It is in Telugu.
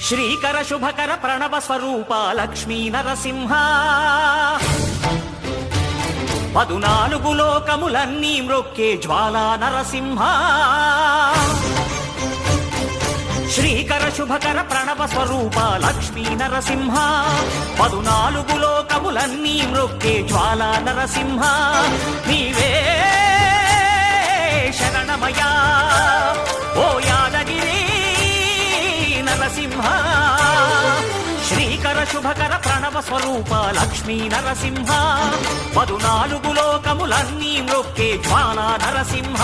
శ్రీకర శుభకర ప్రణవ స్వరూప లక్ష్మీ నరసింహ 14 లోకములన్నీ మ్రొక్కే జ్వాలా నరసింహ శ్రీకర శుభకర ప్రణవ స్వరూప లక్ష్మీ నరసింహ 14 లోకములన్నీ మ్రొక్కే జ్వాలా నరసింహ నీవే శరణమయా ఓ యాదగిరి నరసింహ శ్రీకర శుభకర ప్రణవ స్వరూప లక్ష్మీ నరసింహ 14 లోకములన్నీ మ్రొక్కే జ్వాలా నరసింహ